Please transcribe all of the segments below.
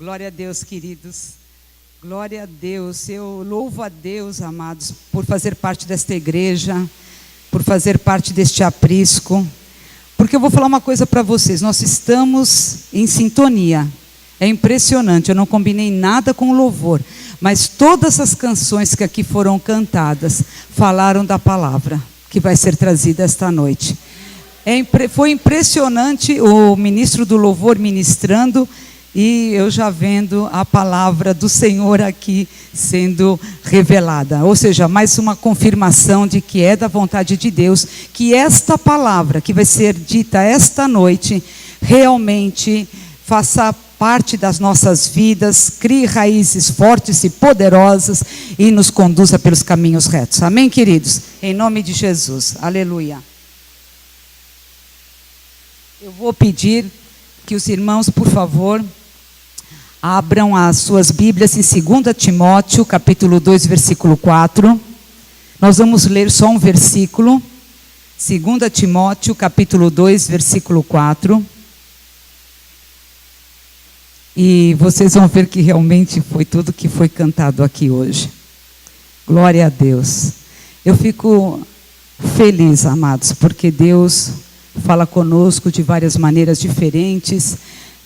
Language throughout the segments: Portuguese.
Glória a Deus, queridos. Glória a Deus. Eu louvo a Deus, amados, por fazer parte desta igreja, por fazer parte deste aprisco. Porque eu vou falar uma coisa para vocês. Nós estamos em sintonia. É impressionante. Eu não combinei nada com o louvor. Mas todas as canções que aqui foram cantadas falaram da palavra que vai ser trazida esta noite. Foi impressionante o ministro do louvor ministrando e eu já vendo a palavra do Senhor aqui sendo revelada. Ou seja, mais uma confirmação de que é da vontade de Deus, que esta palavra que vai ser dita esta noite realmente faça parte das nossas vidas, crie raízes fortes e poderosas e nos conduza pelos caminhos retos. Amém, queridos? Em nome de Jesus. Aleluia. Eu vou pedir que os irmãos, por favor, abram as suas Bíblias em 2 Timóteo, capítulo 2, versículo 4. Nós vamos ler só um versículo. 2 Timóteo, capítulo 2, versículo 4. E vocês vão ver que realmente foi tudo que foi cantado aqui hoje. Glória a Deus. Eu fico feliz, amados, porque Deus fala conosco de várias maneiras diferentes.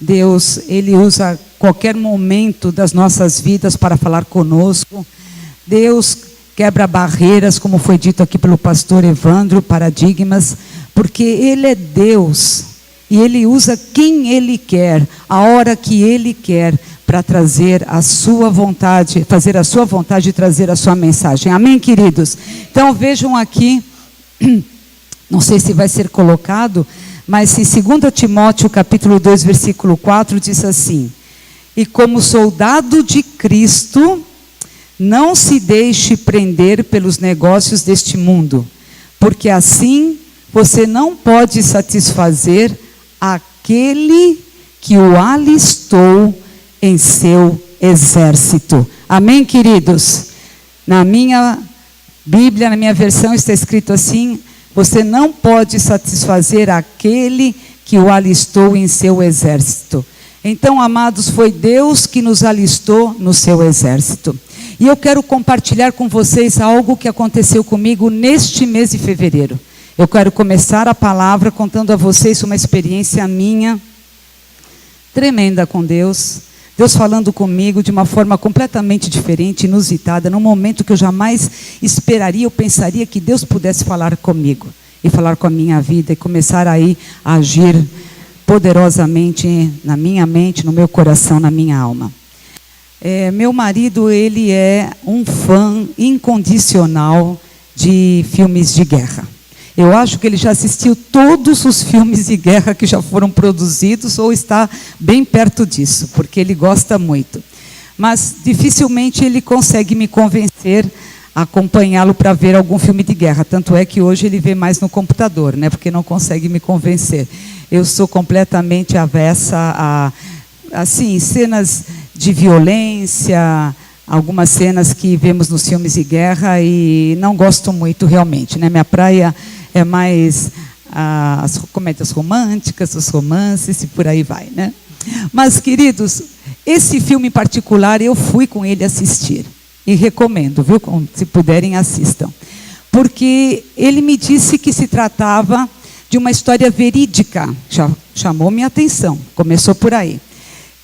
Deus, Ele usa qualquer momento das nossas vidas para falar conosco. Deus quebra barreiras, como foi dito aqui pelo pastor Evandro, paradigmas, porque Ele é Deus. E Ele usa quem Ele quer, a hora que Ele quer, para trazer a sua vontade, fazer a sua vontade e trazer a sua mensagem. Amém, queridos? Então vejam aqui, não sei se vai ser colocado, mas em 2 Timóteo capítulo 2, versículo 4, diz assim: e como soldado de Cristo, não se deixe prender pelos negócios deste mundo, porque assim você não pode satisfazer aquele que o alistou em seu exército. Amém, queridos? Na minha Bíblia, na minha versão, está escrito assim: você não pode satisfazer aquele que o alistou em seu exército. Então, amados, foi Deus que nos alistou no seu exército. E eu quero compartilhar com vocês algo que aconteceu comigo neste mês de fevereiro. Eu quero começar a palavra contando a vocês uma experiência minha tremenda com Deus. Deus falando comigo de uma forma completamente diferente, inusitada, num momento que eu jamais esperaria ou pensaria que Deus pudesse falar comigo e falar com a minha vida e começar aí a agir poderosamente na minha mente, no meu coração, na minha alma. Meu marido, ele é um fã incondicional de filmes de guerra. Eu acho que ele já assistiu todos os filmes de guerra que já foram produzidos ou está bem perto disso, porque ele gosta muito. Mas dificilmente ele consegue me convencer a acompanhá-lo para ver algum filme de guerra. Tanto é que hoje ele vê mais no computador, né? Porque não consegue me convencer. Eu sou completamente avessa a assim, cenas de violência, algumas cenas que vemos nos filmes de guerra e não gosto muito realmente, né? Minha praia é mais as comédias românticas, os romances e por aí vai, né? Mas, queridos, esse filme em particular eu fui com ele assistir. E recomendo, viu? Se puderem, assistam. Porque ele me disse que se tratava de uma história verídica. Já chamou minha atenção, começou por aí.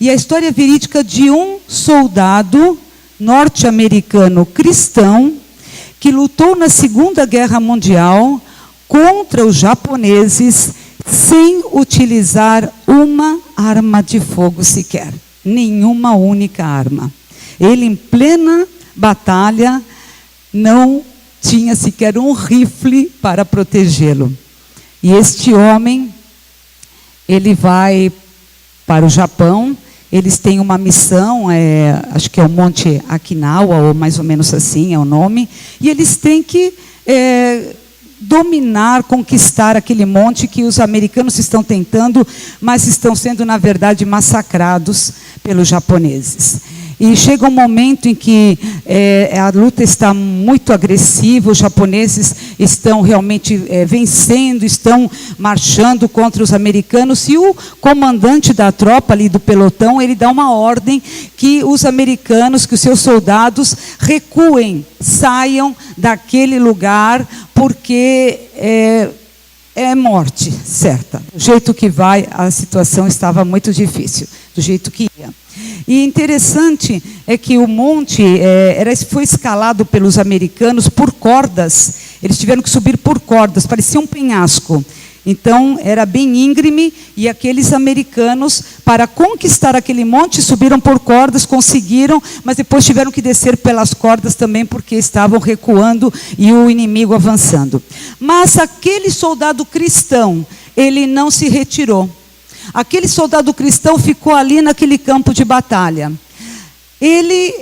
E a história verídica de um soldado norte-americano cristão que lutou na Segunda Guerra Mundial contra os japoneses sem utilizar uma arma de fogo sequer. Nenhuma única arma. Ele, em plena batalha, não tinha sequer um rifle para protegê-lo. E este homem, ele vai para o Japão. Eles têm uma missão, acho que é o Monte Okinawa, ou mais ou menos assim é o nome, e eles têm que dominar, conquistar aquele monte que os americanos estão tentando, mas estão sendo, na verdade, massacrados pelos japoneses. e chega um momento em que a luta está muito agressiva, os japoneses estão realmente vencendo, estão marchando contra os americanos, e o comandante da tropa ali do pelotão, ele dá uma ordem que os americanos, que os seus soldados recuem, saiam daquele lugar, porque é morte certa. Do jeito que vai, a situação estava muito difícil, do jeito que ia. E interessante é que o monte foi escalado pelos americanos por cordas. Eles tiveram que subir por cordas, parecia um penhasco. Então, era bem íngreme, e aqueles americanos, para conquistar aquele monte, subiram por cordas, conseguiram, mas depois tiveram que descer pelas cordas também, porque estavam recuando e o inimigo avançando. Mas aquele soldado cristão, ele não se retirou. Aquele soldado cristão ficou ali naquele campo de batalha. Ele,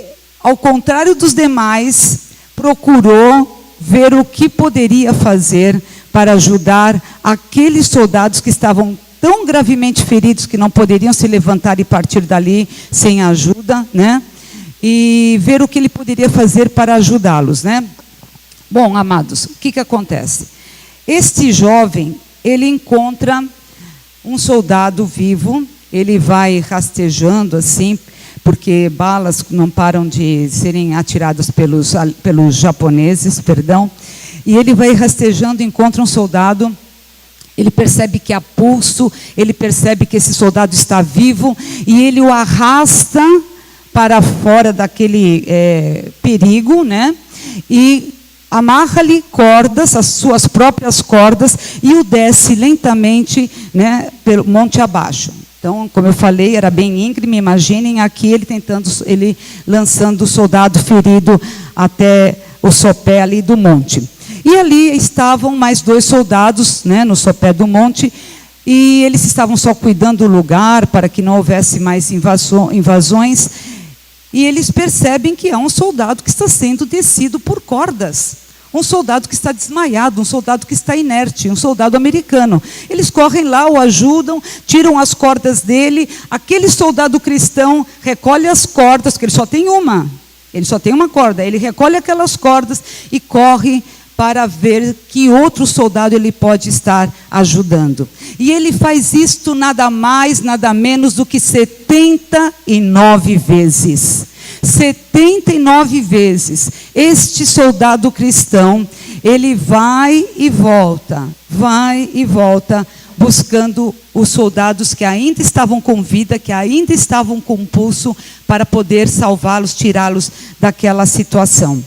ao contrário dos demais, procurou ver o que poderia fazer para ajudar aqueles soldados que estavam tão gravemente feridos que não poderiam se levantar e partir dali sem ajuda, né? E ver o que ele poderia fazer para ajudá-los, né? Bom, amados, o que acontece? Este jovem, ele encontra um soldado vivo, ele vai rastejando assim, porque balas não param de serem atiradas pelos japoneses, perdão. E ele vai rastejando, encontra um soldado, ele percebe que há pulso, ele percebe que esse soldado está vivo, e ele o arrasta para fora daquele perigo, né? E amarra-lhe cordas, as suas próprias cordas, e o desce lentamente, né, pelo monte abaixo. Então, como eu falei, era bem íngreme. Imaginem aqui ele lançando o soldado ferido até o sopé ali do monte. E ali estavam mais 2 soldados, né, no sopé do monte, e eles estavam só cuidando do lugar para que não houvesse mais invasões. E eles percebem que há um soldado que está sendo descido por cordas. Um soldado que está desmaiado, um soldado que está inerte, um soldado americano. Eles correm lá, o ajudam, tiram as cordas dele. Aquele soldado cristão recolhe as cordas, porque ele só tem uma corda. Ele recolhe aquelas cordas e corre para ver que outro soldado ele pode estar ajudando. E ele faz isto nada mais, nada menos do que 79 vezes. 79 vezes. Este soldado cristão, ele vai e volta, buscando os soldados que ainda estavam com vida, que ainda estavam com pulso, para poder salvá-los, tirá-los daquela situação.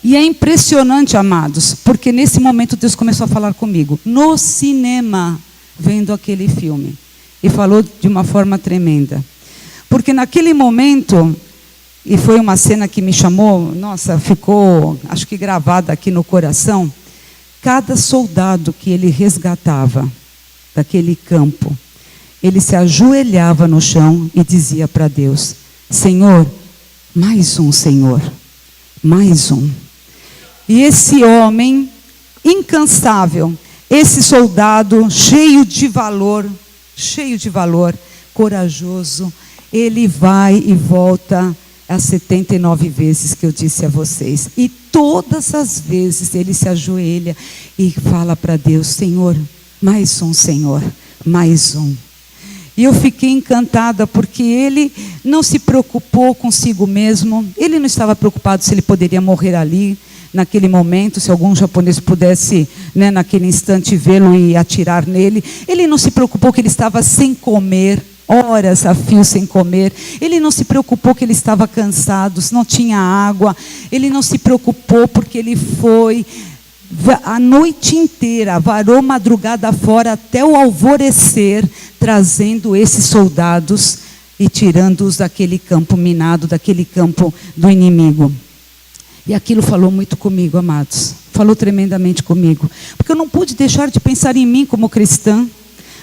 E é impressionante, amados, porque nesse momento Deus começou a falar comigo, no cinema, vendo aquele filme. E falou de uma forma tremenda. Porque naquele momento, e foi uma cena que me chamou, nossa, ficou, acho que gravada aqui no coração, cada soldado que ele resgatava daquele campo, ele se ajoelhava no chão e dizia para Deus, Senhor, mais um, Senhor, mais um. E esse homem, incansável, esse soldado cheio de valor, corajoso, ele vai e volta as 79 vezes que eu disse a vocês. E todas as vezes ele se ajoelha e fala para Deus, Senhor, mais um, Senhor, mais um. E eu fiquei encantada, porque ele não se preocupou consigo mesmo, ele não estava preocupado se ele poderia morrer ali, naquele momento, se algum japonês pudesse, né, naquele instante, vê-lo e atirar nele. Ele não se preocupou que ele estava sem comer, horas a fio sem comer. Ele não se preocupou que ele estava cansado, não tinha água. Ele não se preocupou porque ele foi a noite inteira, varou madrugada fora até o alvorecer, trazendo esses soldados e tirando-os daquele campo minado, daquele campo do inimigo. E aquilo falou muito comigo, amados. Falou tremendamente comigo. Porque eu não pude deixar de pensar em mim como cristã.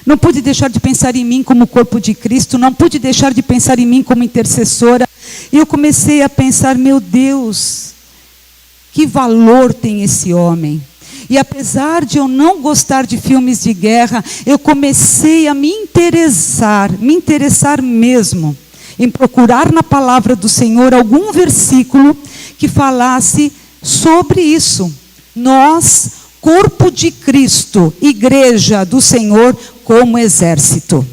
Não pude deixar de pensar em mim como corpo de Cristo. Não pude deixar de pensar em mim como intercessora. E eu comecei a pensar, meu Deus, que valor tem esse homem. E apesar de eu não gostar de filmes de guerra, eu comecei a me interessar mesmo. em procurar na palavra do Senhor algum versículo que falasse sobre isso. Nós, corpo de Cristo, igreja do Senhor, como exército,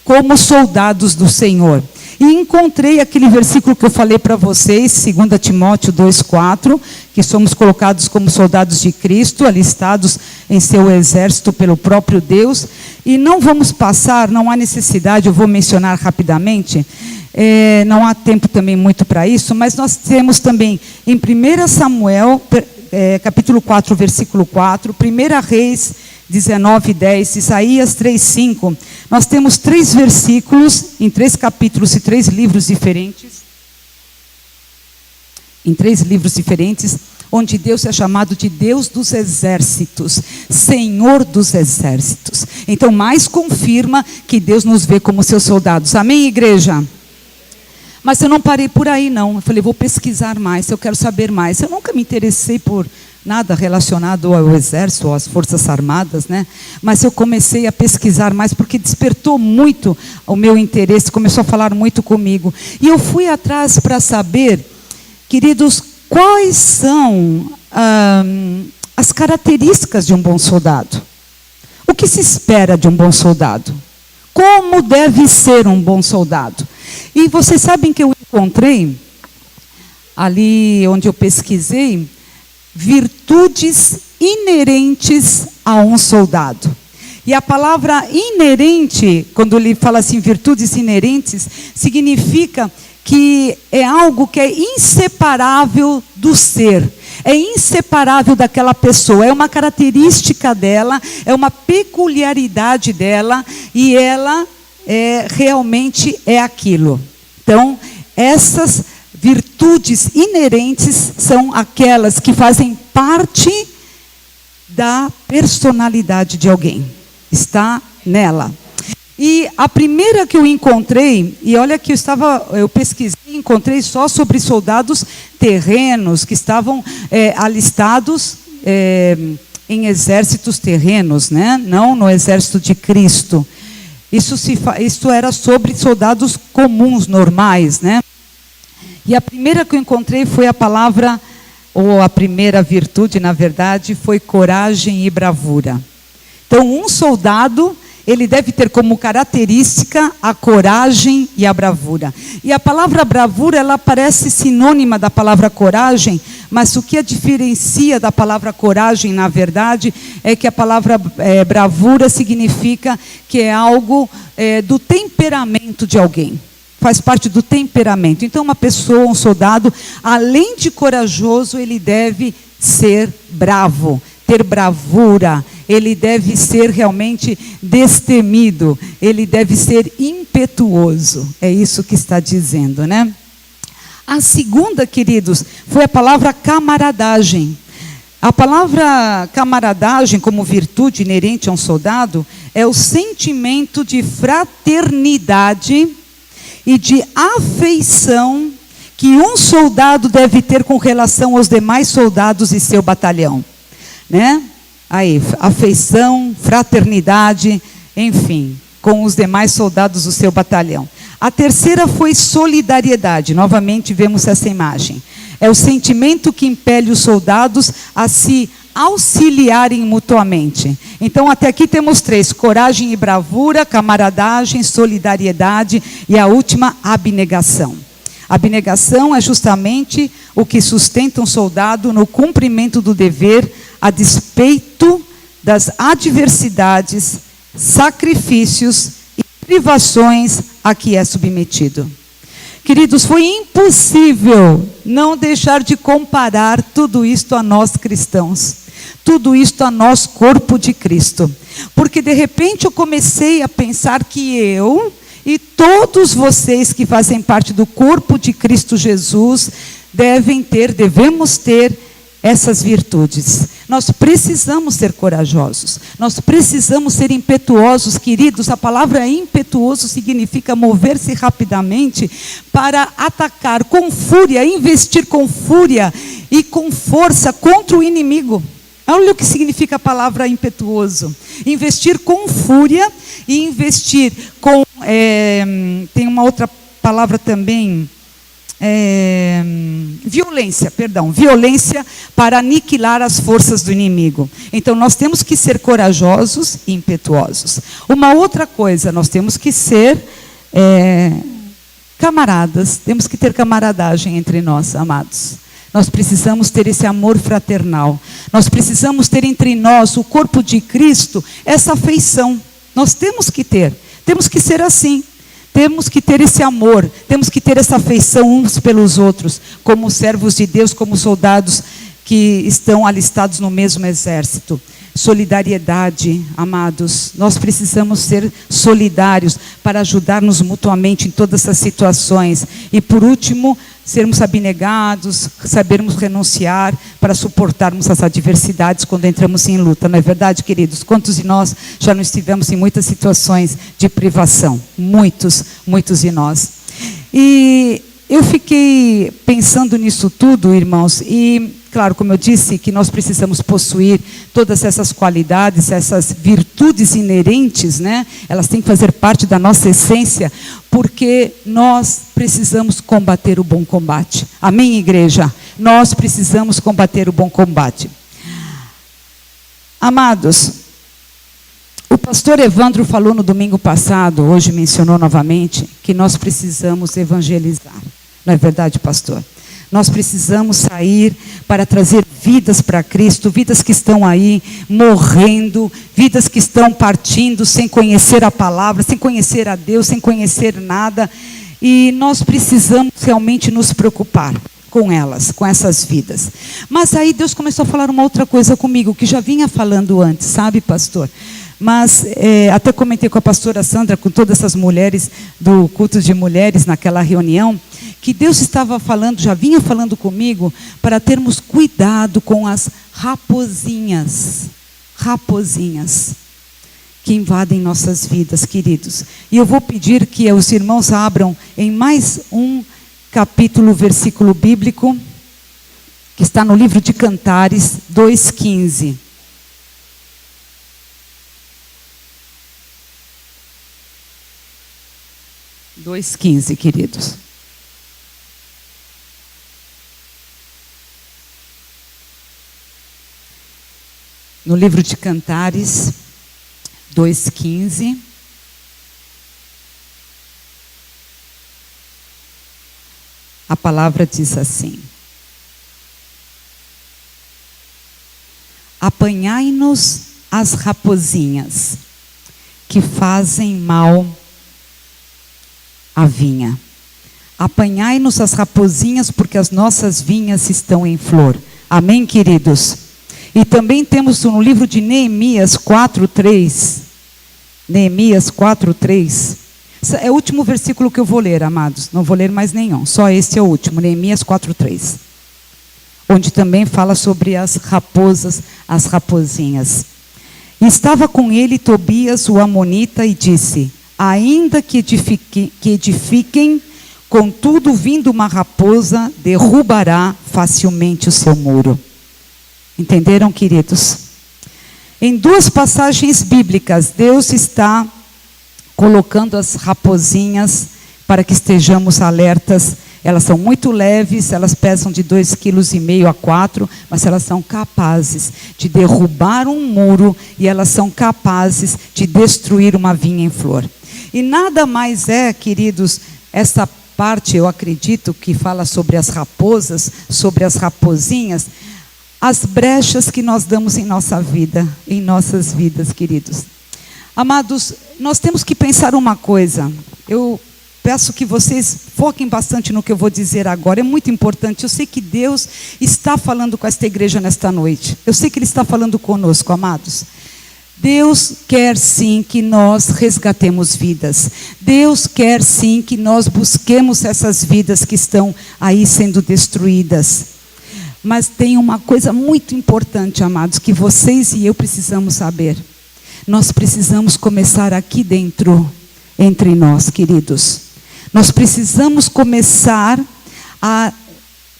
como soldados do Senhor. E encontrei aquele versículo que eu falei para vocês, 2 Timóteo 2,4, que somos colocados como soldados de Cristo, alistados em seu exército pelo próprio Deus. E não vamos passar, não há necessidade, eu vou mencionar rapidamente, não há tempo também muito para isso, mas nós temos também em 1 Samuel, capítulo 4, versículo 4, 1 Reis 19:10, Isaías 3:5. Nós temos 3 versículos em 3 capítulos e 3 livros diferentes. Em 3 livros diferentes, onde Deus é chamado de Deus dos exércitos, Senhor dos exércitos. Então, mais confirma que Deus nos vê como seus soldados. Amém, igreja? Mas eu não parei por aí, não. Eu falei, vou pesquisar mais, eu quero saber mais. Eu nunca me interessei por nada relacionado ao exército, às forças armadas, né? Mas eu comecei a pesquisar mais, porque despertou muito o meu interesse, começou a falar muito comigo. E eu fui atrás para saber, queridos, quais são as características de um bom soldado. O que se espera de um bom soldado? Como deve ser um bom soldado? E vocês sabem que eu encontrei, ali onde eu pesquisei, virtudes inerentes a um soldado. E a palavra inerente, quando ele fala assim, virtudes inerentes, significa que é algo que é inseparável do ser, é inseparável daquela pessoa, é uma característica dela, é uma peculiaridade dela, e ela realmente é aquilo. Então, essas virtudes inerentes são aquelas que fazem parte da personalidade de alguém. Está nela. E a primeira que eu encontrei, e olha que eu pesquisei e encontrei só sobre soldados terrenos que estavam alistados em exércitos terrenos, né? Não no exército de Cristo. Isso era sobre soldados comuns, normais, né? E a primeira que eu encontrei foi a palavra, ou a primeira virtude, na verdade, foi coragem e bravura. Então, um soldado, ele deve ter como característica a coragem e a bravura. E a palavra bravura, ela parece sinônima da palavra coragem, mas o que a diferencia da palavra coragem, na verdade, é que a palavra bravura significa que é algo do temperamento de alguém. Faz parte do temperamento. Então, uma pessoa, um soldado, além de corajoso, ele deve ser bravo, ter bravura, ele deve ser realmente destemido, ele deve ser impetuoso. É isso que está dizendo, né? A segunda, queridos, foi a palavra camaradagem. A palavra camaradagem, como virtude inerente a um soldado, é o sentimento de fraternidade e de afeição que um soldado deve ter com relação aos demais soldados e seu batalhão, né? Aí, afeição, fraternidade, enfim, com os demais soldados do seu batalhão. A terceira foi solidariedade. Novamente vemos essa imagem. É o sentimento que impele os soldados a se auxiliarem mutuamente. Então, até aqui temos 3: coragem e bravura, camaradagem, solidariedade e a última, abnegação. Abnegação é justamente o que sustenta um soldado no cumprimento do dever, a despeito das adversidades, sacrifícios e privações a que é submetido. Queridos, foi impossível não deixar de comparar tudo isto a nós cristãos, tudo isto a nós, corpo de Cristo. Porque de repente eu comecei a pensar que eu e todos vocês que fazem parte do corpo de Cristo Jesus devemos ter essas virtudes. Nós precisamos ser corajosos, nós precisamos ser impetuosos, queridos. A palavra impetuoso significa mover-se rapidamente para atacar com fúria, investir com fúria e com força contra o inimigo. Olha o que significa a palavra impetuoso: investir com fúria e investir com... tem uma outra palavra também, violência para aniquilar as forças do inimigo. Então nós temos que ser corajosos e impetuosos. Uma outra coisa, nós temos que ser camaradas, temos que ter camaradagem entre nós, amados. Nós precisamos ter esse amor fraternal. Nós precisamos ter entre nós, o corpo de Cristo, essa afeição. Nós temos que ser assim. Temos que ter esse amor, temos que ter essa afeição uns pelos outros, como servos de Deus, como soldados que estão alistados no mesmo exército. Solidariedade, amados, nós precisamos ser solidários para ajudar-nos mutuamente em todas essas situações. E por último, sermos abnegados, sabermos renunciar para suportarmos as adversidades quando entramos em luta. Não é verdade, queridos? Quantos de nós já não estivemos em muitas situações de privação? Muitos de nós. E eu fiquei pensando nisso tudo, irmãos, e claro, como eu disse, que nós precisamos possuir todas essas qualidades, essas virtudes inerentes, né? Elas têm que fazer parte da nossa essência, porque nós precisamos combater o bom combate. Amém, igreja? Nós precisamos combater o bom combate. Amados, o pastor Evandro falou no domingo passado, hoje mencionou novamente, que nós precisamos evangelizar. Não é verdade, pastor? Nós precisamos sair para trazer vidas para Cristo, vidas que estão aí morrendo, vidas que estão partindo sem conhecer a palavra, sem conhecer a Deus, sem conhecer nada. E nós precisamos realmente nos preocupar com elas, com essas vidas. Mas aí Deus começou a falar uma outra coisa comigo, que já vinha falando antes, sabe, pastor? Mas até comentei com a pastora Sandra, com todas essas mulheres do culto de mulheres naquela reunião, que Deus estava falando, já vinha falando comigo, para termos cuidado com as raposinhas que invadem nossas vidas, queridos. E eu vou pedir que os irmãos abram em mais um capítulo, versículo bíblico, que está no livro de Cantares 2:15. 2:15, queridos. No livro de Cantares 2:15. A palavra diz assim: apanhai-nos as raposinhas que fazem mal a vinha. Apanhai-nos as raposinhas, porque as nossas vinhas estão em flor. Amém, queridos? E também temos no livro de Neemias 4:3. Neemias 4:3. É o último versículo que eu vou ler, amados. Não vou ler mais nenhum. Só este é o último. Neemias 4:3. Onde também fala sobre as raposas, as raposinhas. E estava com ele Tobias, o amonita, e disse: ainda que edifiquem, contudo, vindo uma raposa, derrubará facilmente o seu muro. Entenderam, queridos? Em duas passagens bíblicas, Deus está colocando as raposinhas para que estejamos alertas. Elas são muito leves, elas pesam de 2,5 kg a 4, mas elas são capazes de derrubar um muro e elas são capazes de destruir uma vinha em flor. E nada mais é, queridos, essa parte, eu acredito, que fala sobre as raposas, sobre as raposinhas, as brechas que nós damos em nossa vida, em nossas vidas, queridos. Amados, nós temos que pensar uma coisa. Eu peço que vocês foquem bastante no que eu vou dizer agora. É muito importante. Eu sei que Deus está falando com esta igreja nesta noite. Eu sei que Ele está falando conosco, amados. Deus quer sim que nós resgatemos vidas. Deus quer sim que nós busquemos essas vidas que estão aí sendo destruídas. Mas tem uma coisa muito importante, amados, que vocês e eu precisamos saber. Nós precisamos começar aqui dentro, entre nós, queridos. Nós precisamos começar a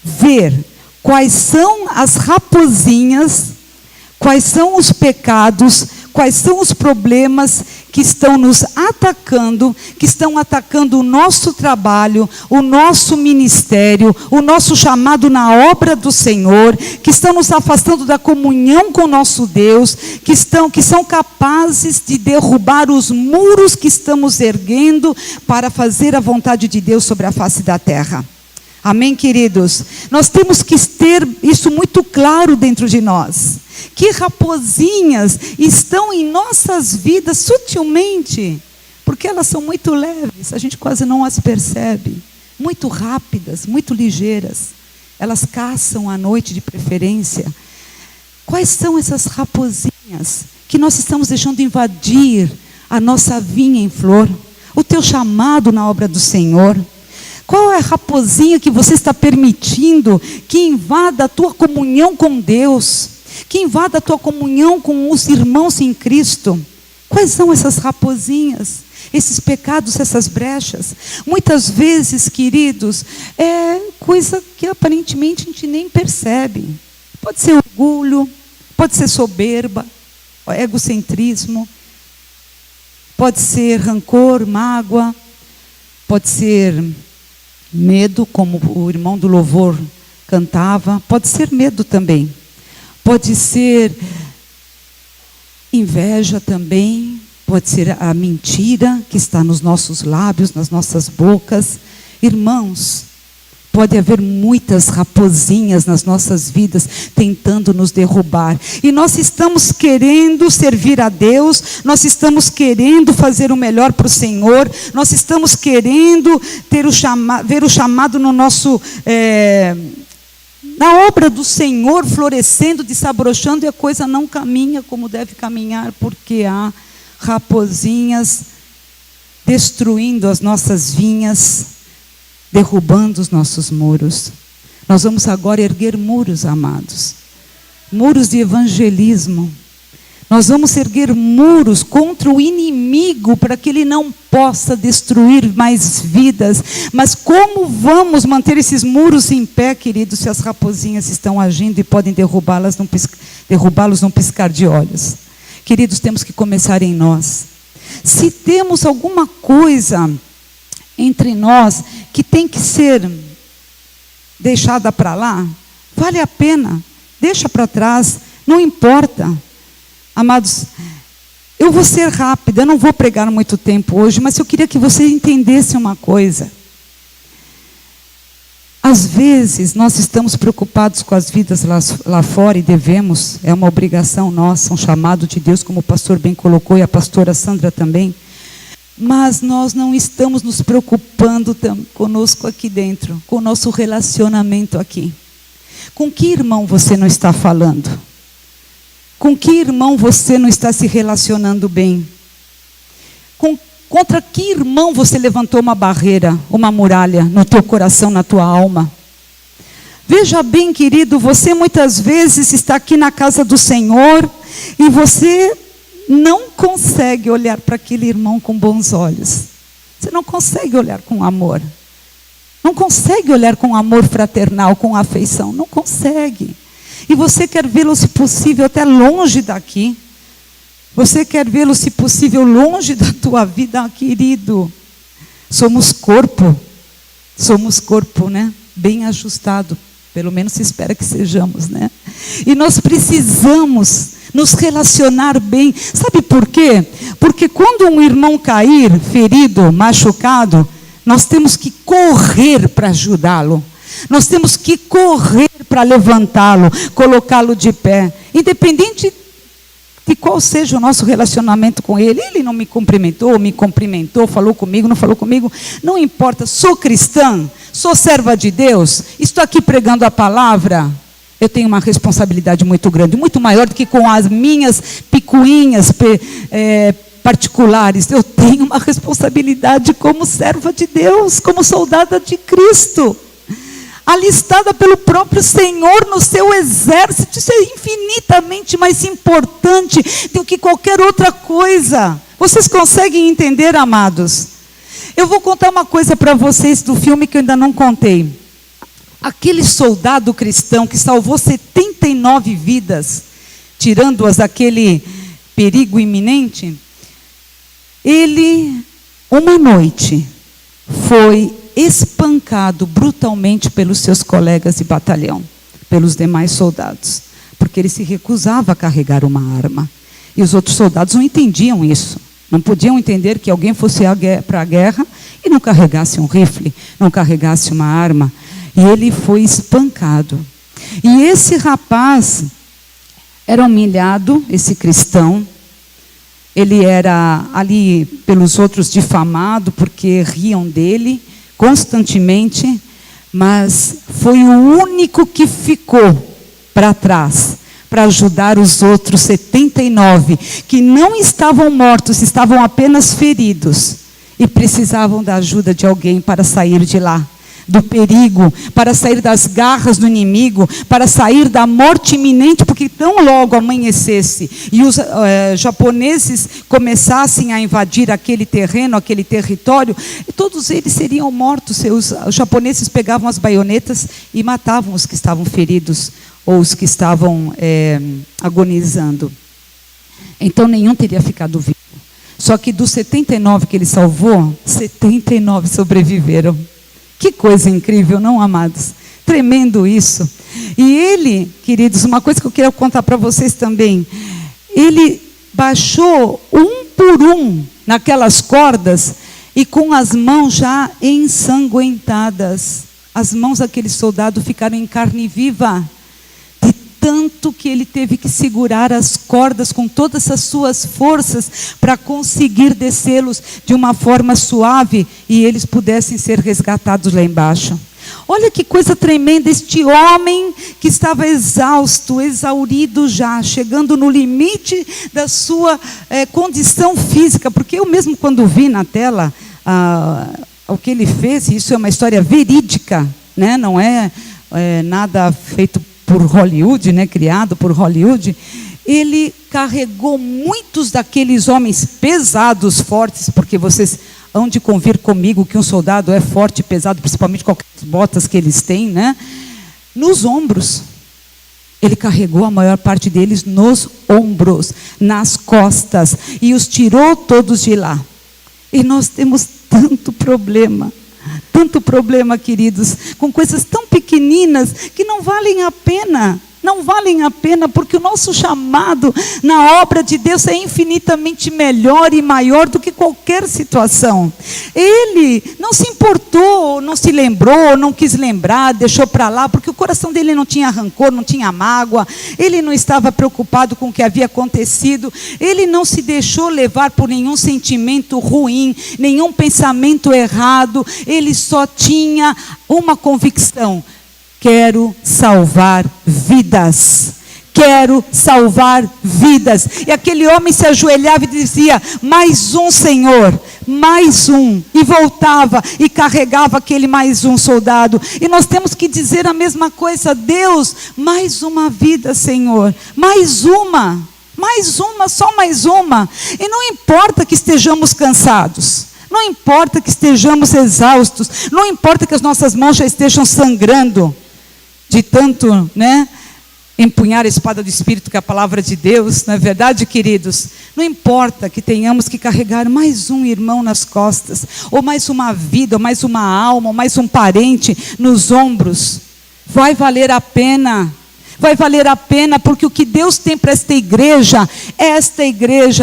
ver quais são as raposinhas, quais são os pecados, quais são os problemas que estão nos atacando, que estão atacando o nosso trabalho, o nosso ministério, o nosso chamado na obra do Senhor, que estão nos afastando da comunhão com o nosso Deus, que são capazes de derrubar os muros que estamos erguendo para fazer a vontade de Deus sobre a face da terra. Amém, queridos? Nós temos que ter isso muito claro dentro de nós. Que raposinhas estão em nossas vidas sutilmente, porque elas são muito leves, a gente quase não as percebe. Muito rápidas, muito ligeiras. Elas caçam à noite de preferência. Quais são essas raposinhas que nós estamos deixando invadir a nossa vinha em flor? O teu chamado na obra do Senhor? Qual é a raposinha que você está permitindo que invada a tua comunhão com Deus? Que invada a tua comunhão com os irmãos em Cristo? Quais são essas raposinhas? Esses pecados, essas brechas? Muitas vezes, queridos, é coisa que aparentemente a gente nem percebe. Pode ser orgulho, pode ser soberba, egocentrismo, pode ser rancor, mágoa, pode ser medo, como o irmão do louvor cantava, pode ser medo também, pode ser inveja também, pode ser a mentira que está nos nossos lábios, nas nossas bocas. Irmãos, pode haver muitas raposinhas nas nossas vidas tentando nos derrubar. E nós estamos querendo servir a Deus, nós estamos querendo fazer o melhor para o Senhor, nós estamos querendo ver o chamado no nosso, na obra do Senhor florescendo, desabrochando, e a coisa não caminha como deve caminhar, porque há raposinhas destruindo as nossas vinhas, derrubando os nossos muros. Nós vamos agora erguer muros, amados. Muros de evangelismo. Nós vamos erguer muros contra o inimigo, para que ele não possa destruir mais vidas. Mas como vamos manter esses muros em pé, queridos, se as raposinhas estão agindo e podem derrubá-los num piscar de olhos? Queridos, temos que começar em nós. Se temos alguma coisa entre nós que tem que ser deixada para lá, vale a pena, deixa para trás, não importa. Amados, eu vou ser rápida, eu não vou pregar muito tempo hoje, mas eu queria que você entendesse uma coisa. Às vezes nós estamos preocupados com as vidas lá fora, e devemos, é uma obrigação nossa, um chamado de Deus, como o pastor bem colocou, e a pastora Sandra também. Mas nós não estamos nos preocupando conosco aqui dentro, com o nosso relacionamento aqui. Com que irmão você não está falando? Com que irmão você não está se relacionando bem? Contra que irmão você levantou uma barreira, uma muralha no teu coração, na tua alma? Veja bem, querido, você muitas vezes está aqui na casa do Senhor e você não consegue olhar para aquele irmão com bons olhos. Você não consegue olhar com amor. Não consegue olhar com amor fraternal, com afeição. Não consegue. E você quer vê-lo, se possível, até longe daqui. Você quer vê-lo, se possível, longe da tua vida, querido. Somos corpo, né? Bem ajustado. Pelo menos se espera que sejamos, né? E nós precisamos nos relacionar bem. Sabe por quê? Porque quando um irmão cair, ferido, machucado, nós temos que correr para ajudá-lo. Nós temos que correr para levantá-lo, colocá-lo de pé. Independente de qual seja o nosso relacionamento com ele. Ele não me cumprimentou, falou comigo, não falou comigo. Não importa, sou cristã, sou serva de Deus, estou aqui pregando a palavra. Eu tenho uma responsabilidade muito grande, muito maior do que com as minhas picuinhas particulares. Eu tenho uma responsabilidade como serva de Deus, como soldada de Cristo, alistada pelo próprio Senhor no seu exército. Isso é infinitamente mais importante do que qualquer outra coisa. Vocês conseguem entender, amados? Eu vou contar uma coisa para vocês do filme que eu ainda não contei. Aquele soldado cristão que salvou 79 vidas, tirando-as daquele perigo iminente, Ele, uma noite, foi espancado brutalmente pelos seus colegas de batalhão, pelos demais soldados, porque ele se recusava a carregar uma arma. E os outros soldados não entendiam isso. Não podiam entender que alguém fosse para a guerra e não carregasse um rifle, não carregasse uma arma. E ele foi espancado. E esse rapaz era humilhado, esse cristão. Ele era ali pelos outros difamado, porque riam dele constantemente. Mas foi o único que ficou para trás, para ajudar os outros 79, que não estavam mortos, estavam apenas feridos. E precisavam da ajuda de alguém para sair de lá, do perigo, para sair das garras do inimigo, para sair da morte iminente, porque tão logo amanhecesse e os japoneses começassem a invadir aquele terreno, aquele território, todos eles seriam mortos. Os japoneses pegavam as baionetas e matavam os que estavam feridos ou os que estavam agonizando. Então nenhum teria ficado vivo. Só que dos 79 que ele salvou, 79 sobreviveram. Que coisa incrível, não, amados? Tremendo isso. E ele, queridos, uma coisa que eu quero contar para vocês também. Ele baixou um por um naquelas cordas e com as mãos já ensanguentadas. As mãos daquele soldado ficaram em carne viva. De tanto que ele teve que segurar as cordas com todas as suas forças para conseguir descê-los de uma forma suave e eles pudessem ser resgatados lá embaixo. Olha que coisa tremenda, este homem que estava exausto, exaurido já, chegando no limite da sua condição física, porque eu mesmo quando vi na tela o que ele fez, isso é uma história verídica, né? Não é nada feito por Hollywood, né? Criado por Hollywood. Ele carregou muitos daqueles homens pesados, fortes, porque vocês hão de convir comigo que um soldado é forte e pesado, principalmente com as botas que eles têm, né? Nos ombros. Ele carregou a maior parte deles nos ombros, nas costas, e os tirou todos de lá. E nós temos tanto problema, queridos, com coisas tão pequeninas que não valem a pena. Não valem a pena, porque o nosso chamado na obra de Deus é infinitamente melhor e maior do que qualquer situação. Ele não se importou, não se lembrou, não quis lembrar, deixou para lá, porque o coração dele não tinha rancor, não tinha mágoa, ele não estava preocupado com o que havia acontecido, ele não se deixou levar por nenhum sentimento ruim, nenhum pensamento errado, ele só tinha uma convicção: quero salvar vidas. Quero salvar vidas. E aquele homem se ajoelhava e dizia: mais um, Senhor, mais um. E voltava e carregava aquele mais um soldado. E nós temos que dizer a mesma coisa: Deus, mais uma vida, Senhor. Mais uma, só mais uma. E não importa que estejamos cansados. Não importa que estejamos exaustos. Não importa que as nossas mãos já estejam sangrando de tanto, né, empunhar a espada do Espírito, que é a palavra de Deus, não é verdade, queridos? Não importa que tenhamos que carregar mais um irmão nas costas, ou mais uma vida, ou mais uma alma, ou mais um parente nos ombros. Vai valer a pena. Vai valer a pena, porque o que Deus tem para esta igreja,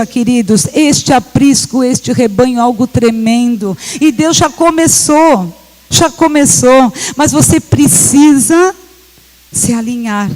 queridos, este aprisco, este rebanho, algo tremendo. E Deus já começou, mas você precisa se alinhar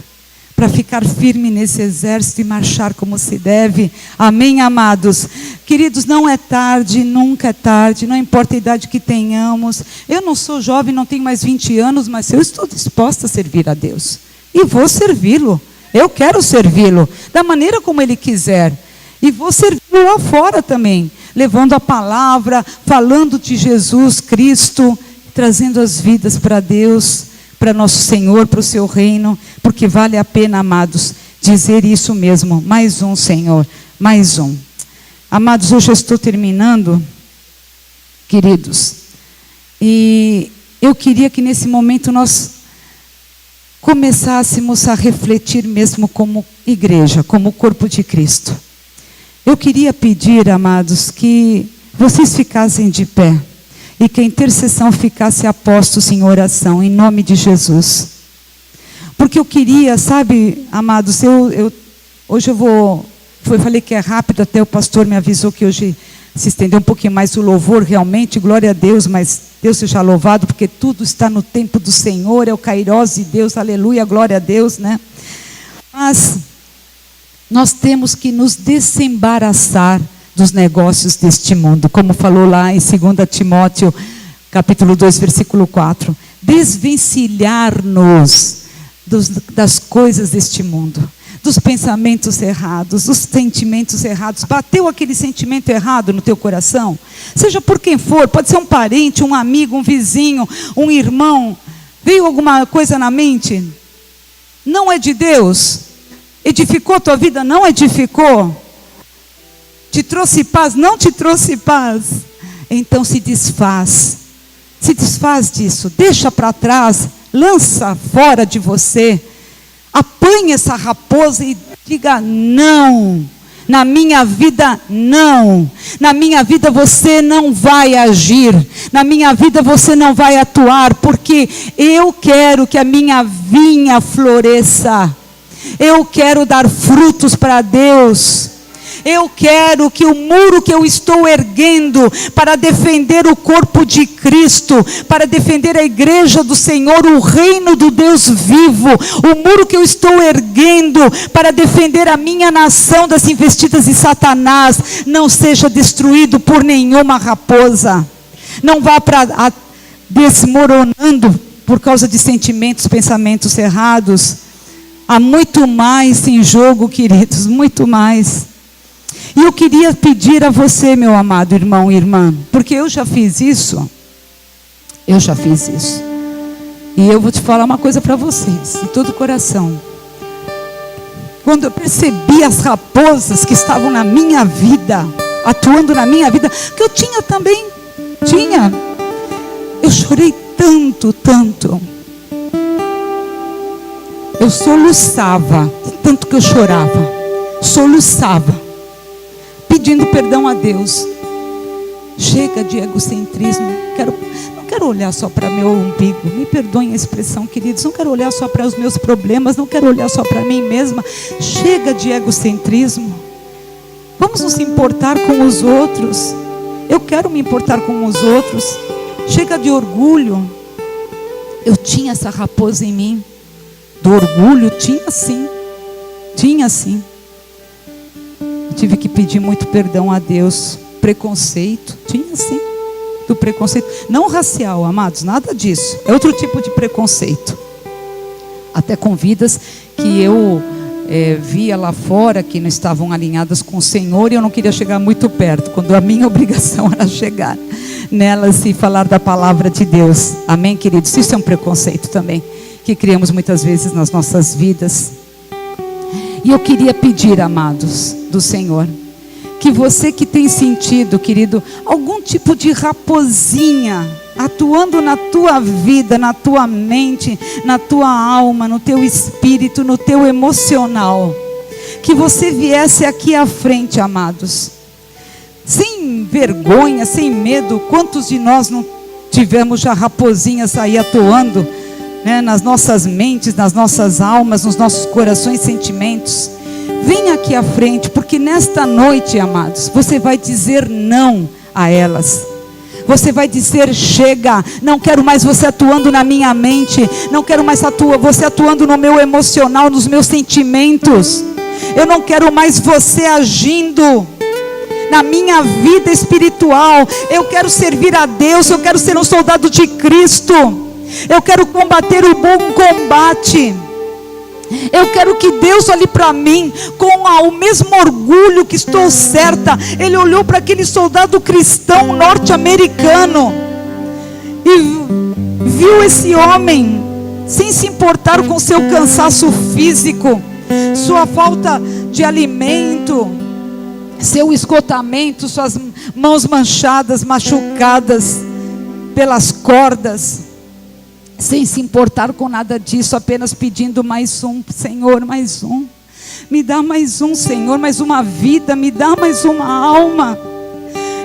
para ficar firme nesse exército e marchar como se deve. Amém, amados? Queridos, não é tarde, nunca é tarde, não importa a idade que tenhamos. Eu não sou jovem, não tenho mais 20 anos, mas eu estou disposta a servir a Deus. E vou servi-lo. Eu quero servi-lo da maneira como Ele quiser. E vou servi-lo lá fora também, levando a palavra, falando de Jesus Cristo, trazendo as vidas para Deus, para nosso Senhor, para o seu reino, porque vale a pena, amados, dizer isso mesmo: mais um, Senhor, mais um. Amados, hoje eu estou terminando, queridos, e eu queria que nesse momento nós começássemos a refletir mesmo como igreja, como corpo de Cristo. Eu queria pedir, amados, que vocês ficassem de pé e que a intercessão ficasse a postos em oração, em nome de Jesus. Porque eu queria, sabe, amados, hoje eu falei que é rápido, até o pastor me avisou que hoje se estendeu um pouquinho mais o louvor, realmente, glória a Deus, mas Deus seja louvado, porque tudo está no tempo do Senhor, é o Kairos de Deus, aleluia, glória a Deus, né? Mas nós temos que nos desembaraçar dos negócios deste mundo, como falou lá em 2 Timóteo, capítulo 2, versículo 4, desvencilhar-nos das coisas deste mundo, dos pensamentos errados, dos sentimentos errados. Bateu aquele sentimento errado no teu coração? Seja por quem for, pode ser um parente, um amigo, um vizinho, um irmão. Veio alguma coisa na mente? Não é de Deus? Edificou a tua vida? Não edificou? Te trouxe paz? Não te trouxe paz? Então se desfaz disso, deixa para trás, lança fora de você. Apanhe essa raposa e diga: não, na minha vida não, na minha vida você não vai agir, na minha vida você não vai atuar, porque eu quero que a minha vinha floresça, eu quero dar frutos para Deus. Eu quero que o muro que eu estou erguendo para defender o corpo de Cristo, para defender a igreja do Senhor, o reino do Deus vivo, o muro que eu estou erguendo para defender a minha nação das investidas de Satanás, não seja destruído por nenhuma raposa. Não vá para desmoronando por causa de sentimentos, pensamentos errados. Há muito mais em jogo, queridos, muito mais. E eu queria pedir a você, meu amado irmão e irmã, porque eu já fiz isso. E eu vou te falar uma coisa para vocês, de todo o coração. Quando eu percebi as raposas que estavam na minha vida, atuando na minha vida, que eu também tinha. Eu chorei tanto. Eu soluçava, tanto que eu chorava, pedindo perdão a Deus. Chega de egocentrismo. Não quero olhar só para meu umbigo. Me perdoem a expressão, queridos. Não quero olhar só para os meus problemas. Não quero olhar só para mim mesma. Chega de egocentrismo. Vamos nos importar com os outros. Eu quero me importar com os outros. Chega de orgulho. Eu tinha essa raposa em mim. Do orgulho, tinha sim. Tive que pedir muito perdão a Deus. Preconceito, tinha sim, do preconceito, não racial, amados, nada disso, é outro tipo de preconceito. Até com vidas que eu via lá fora, que não estavam alinhadas com o Senhor, e eu não queria chegar muito perto, quando a minha obrigação era chegar nelas e falar da palavra de Deus. Amém, queridos? Isso é um preconceito também, que criamos muitas vezes nas nossas vidas. E eu queria pedir, amados do Senhor, que você que tem sentido, querido, algum tipo de raposinha atuando na tua vida, na tua mente, na tua alma, no teu espírito, no teu emocional, que você viesse aqui à frente, amados, sem vergonha, sem medo. Quantos de nós não tivemos já raposinhas aí atuando, né, nas nossas mentes, nas nossas almas, nos nossos corações, sentimentos? Vem aqui à frente, porque nesta noite, amados, você vai dizer não a elas. Você vai dizer: chega, não quero mais você atuando na minha mente, não quero mais você atuando no meu emocional, nos meus sentimentos. Eu não quero mais você agindo na minha vida espiritual. Eu quero servir a Deus, eu quero ser um soldado de Cristo. Eu quero combater o bom combate. Eu quero que Deus olhe para mim com o mesmo orgulho que estou certa. Ele olhou para aquele soldado cristão norte-americano e viu esse homem sem se importar com seu cansaço físico, sua falta de alimento, seu esgotamento, suas mãos manchadas, machucadas pelas cordas, sem se importar com nada disso, apenas pedindo mais um. Senhor, mais um, me dá mais um, Senhor, mais uma vida, me dá mais uma alma.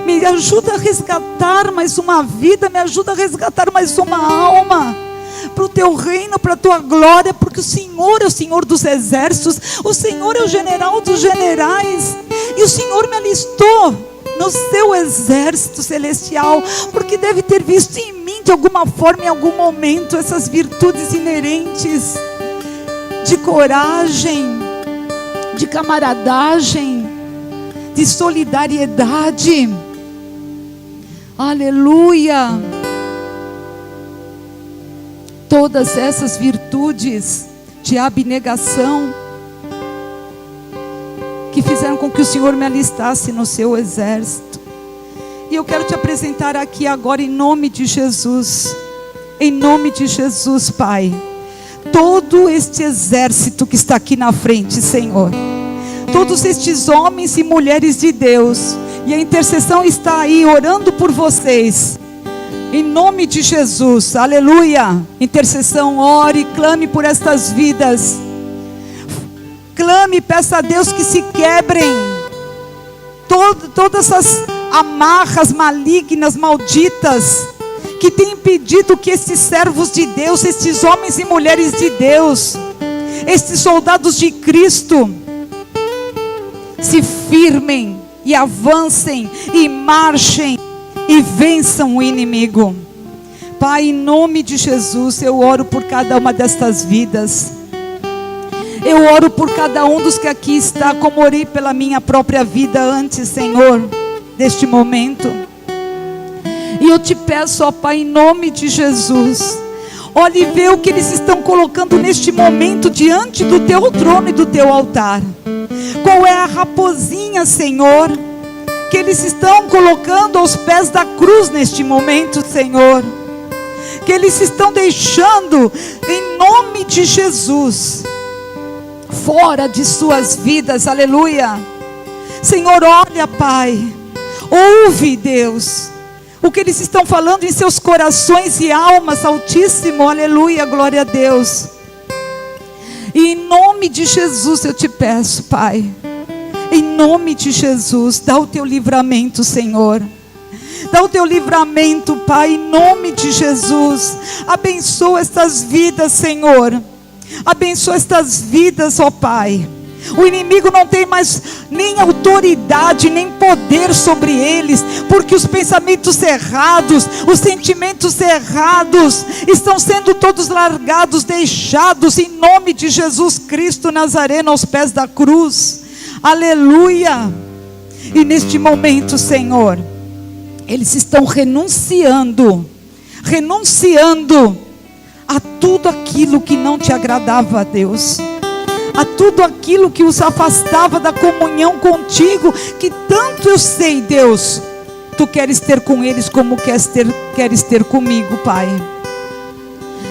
Me ajuda a resgatar mais uma vida, me ajuda a resgatar mais uma alma para o teu reino, para a tua glória, porque o Senhor é o Senhor dos exércitos, o Senhor é o general dos generais, e o Senhor me alistou no seu exército celestial, porque deve ter visto em mim de alguma forma, em algum momento, essas virtudes inerentes de coragem, de camaradagem, de solidariedade. Aleluia! Todas essas virtudes de abnegação que fizeram com que o Senhor me alistasse no seu exército. E eu quero te apresentar aqui agora em nome de Jesus. Em nome de Jesus, Pai. Todo este exército que está aqui na frente, Senhor. Todos estes homens e mulheres de Deus. E a intercessão está aí orando por vocês. Em nome de Jesus, aleluia. Intercessão, ore, clame por estas vidas. Clame, peça a Deus que se quebrem todas essas amarras malignas, malditas, que têm impedido que estes servos de Deus, estes homens e mulheres de Deus, estes soldados de Cristo, se firmem e avancem e marchem e vençam o inimigo. Pai, em nome de Jesus, eu oro por cada uma destas vidas. Eu oro por cada um dos que aqui está, como orei pela minha própria vida antes, Senhor, deste momento. E eu te peço, ó Pai, em nome de Jesus, olhe e vê o que eles estão colocando neste momento diante do teu trono e do teu altar. Qual é a raposinha, Senhor, que eles estão colocando aos pés da cruz neste momento, Senhor? Que eles estão deixando, em nome de Jesus, fora de suas vidas, aleluia. Senhor, olha, Pai, ouve, Deus, o que eles estão falando em seus corações e almas, Altíssimo, aleluia, glória a Deus. E em nome de Jesus eu te peço, Pai, em nome de Jesus, dá o teu livramento, Senhor. Dá o teu livramento, Pai, em nome de Jesus. Abençoa estas vidas, Senhor. Abençoa estas vidas, ó Pai. O inimigo não tem mais nem autoridade, nem poder sobre eles, porque os pensamentos errados, os sentimentos errados, estão sendo todos largados, deixados, em nome de Jesus Cristo Nazareno, aos pés da cruz. Aleluia. E neste momento, Senhor, eles estão renunciando a tudo aquilo que não te agradava a Deus, a tudo aquilo que os afastava da comunhão contigo, que tanto eu sei, Deus, tu queres ter com eles como queres ter comigo, Pai.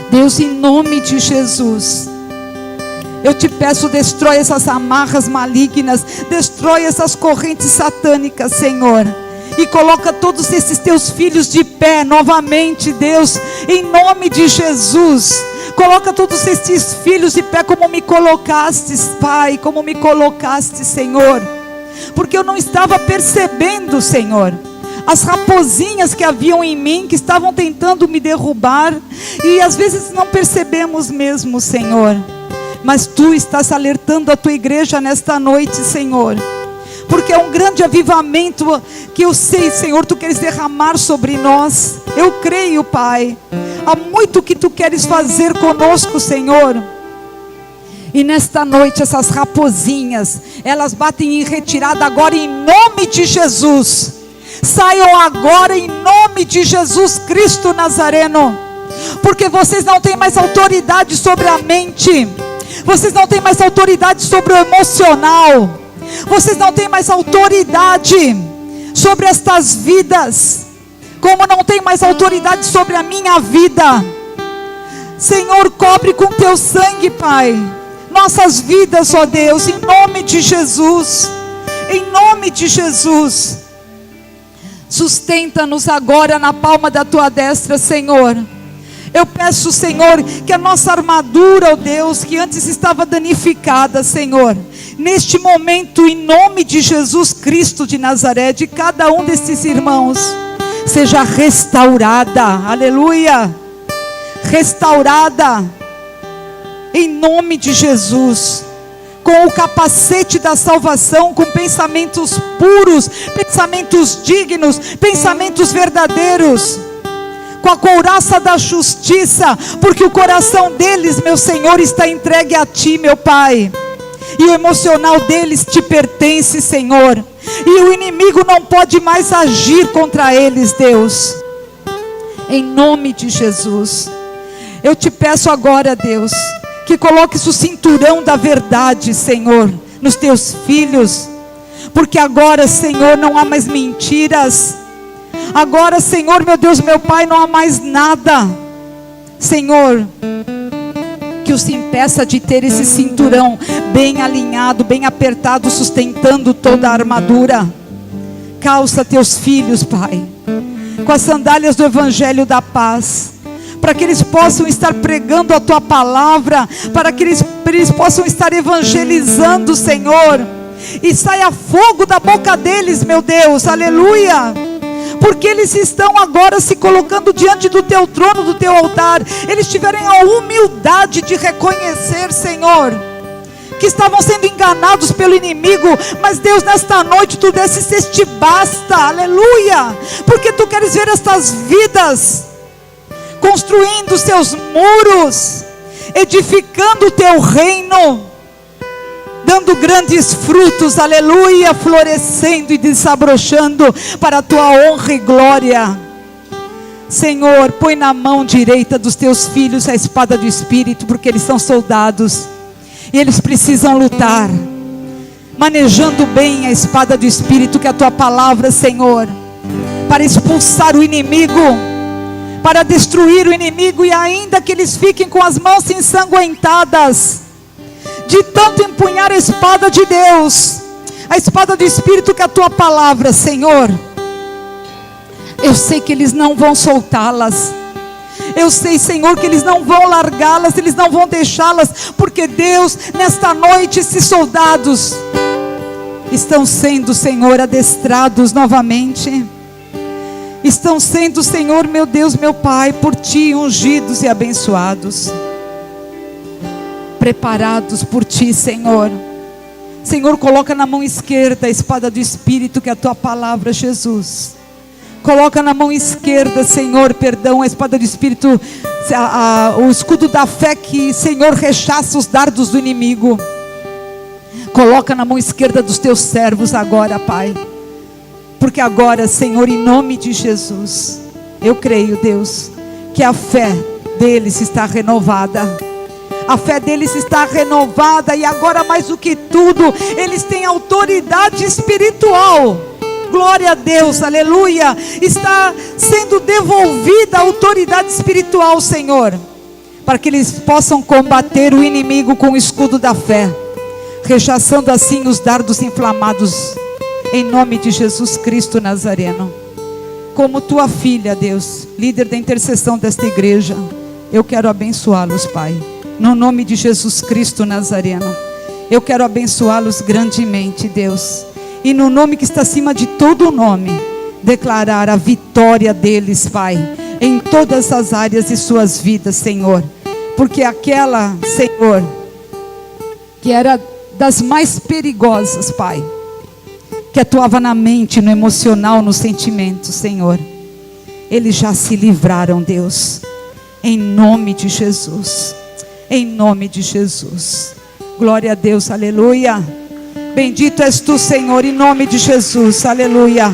Deus, em nome de Jesus, eu te peço, destrói essas amarras malignas, destrói essas correntes satânicas, Senhor, e coloca todos esses teus filhos de pé novamente, Deus, em nome de Jesus. Coloca todos esses filhos de pé como me colocastes, Pai, como me colocaste, Senhor, porque eu não estava percebendo, Senhor, as raposinhas que haviam em mim, que estavam tentando me derrubar, e às vezes não percebemos mesmo, Senhor, mas tu estás alertando a tua igreja nesta noite, Senhor, porque é um grande avivamento que eu sei, Senhor, tu queres derramar sobre nós. Eu creio, Pai, há muito que tu queres fazer conosco, Senhor. E nesta noite essas raposinhas, elas batem em retirada agora em nome de Jesus. Saiam agora em nome de Jesus Cristo Nazareno, porque vocês não têm mais autoridade sobre a mente, vocês não têm mais autoridade sobre o emocional, vocês não têm mais autoridade sobre estas vidas, como não tem mais autoridade sobre a minha vida. Senhor, cobre com teu sangue, Pai, nossas vidas, ó Deus, em nome de Jesus, em nome de Jesus. Sustenta-nos agora na palma da tua destra, Senhor, Eu peço, Senhor, que a nossa armadura, ó Deus, que antes estava danificada, Senhor, neste momento, em nome de Jesus Cristo de Nazaré, de cada um desses irmãos, seja restaurada, aleluia, restaurada, em nome de Jesus, com o capacete da salvação, com pensamentos puros, pensamentos dignos, pensamentos verdadeiros, com a couraça da justiça, porque o coração deles, meu Senhor, está entregue a Ti, meu Pai, e o emocional deles te pertence, Senhor, e o inimigo não pode mais agir contra eles, Deus, em nome de Jesus. Eu te peço agora, Deus, que coloques o cinturão da verdade, Senhor, nos teus filhos, porque agora, Senhor, não há mais mentiras. Agora, Senhor, meu Deus, meu Pai, não há mais nada, Senhor, que os impeça de ter esse cinturão bem alinhado, bem apertado, sustentando toda a armadura. Calça teus filhos, Pai, com as sandálias do Evangelho da Paz, para que eles possam estar pregando a Tua palavra, para que eles possam estar evangelizando, Senhor, e saia fogo da boca deles, meu Deus, aleluia, porque eles estão agora se colocando diante do Teu trono, do Teu altar. Eles tiverem a humildade de reconhecer, Senhor, que estavam sendo enganados pelo inimigo, mas Deus, nesta noite Tu desses este basta, aleluia, porque Tu queres ver estas vidas construindo seus muros, edificando o Teu reino, dando grandes frutos, aleluia, florescendo e desabrochando para a Tua honra e glória. Senhor, põe na mão direita dos Teus filhos a espada do Espírito, porque eles são soldados e eles precisam lutar, manejando bem a espada do Espírito, que é a Tua palavra, Senhor, para expulsar o inimigo, para destruir o inimigo, e ainda que eles fiquem com as mãos ensanguentadas, de tanto empunhar a espada de Deus, a espada do Espírito, que é a Tua palavra, Senhor, eu sei que eles não vão soltá-las, eu sei, Senhor, que eles não vão largá-las, eles não vão deixá-las, porque Deus, nesta noite, esses soldados estão sendo, Senhor, adestrados novamente, estão sendo, Senhor, meu Deus, meu Pai, por Ti ungidos e abençoados, preparados por Ti, Senhor. Senhor, coloca na mão esquerda a espada do Espírito, que é a Tua palavra, Jesus. Coloca na mão esquerda, Senhor, perdão, a espada do Espírito, o escudo da fé, que, Senhor, rechaça os dardos do inimigo. Coloca na mão esquerda dos Teus servos agora, Pai, porque agora, Senhor, em nome de Jesus, eu creio, Deus, que a fé deles está renovada. A fé deles está renovada, e agora, mais do que tudo, eles têm autoridade espiritual. Glória a Deus, aleluia. Está sendo devolvida a autoridade espiritual, Senhor, para que eles possam combater o inimigo com o escudo da fé, rechaçando assim os dardos inflamados, em nome de Jesus Cristo Nazareno. Como Tua filha, Deus, líder da intercessão desta igreja, eu quero abençoá-los, Pai, no nome de Jesus Cristo Nazareno. Eu quero abençoá-los grandemente, Deus, e no nome que está acima de todo nome, declarar a vitória deles, Pai, em todas as áreas de suas vidas, Senhor, porque aquela, Senhor, que era das mais perigosas, Pai, que atuava na mente, no emocional, no sentimento, Senhor, eles já se livraram, Deus, em nome de Jesus, em nome de Jesus. Glória a Deus, aleluia. Bendito és Tu, Senhor, em nome de Jesus, aleluia.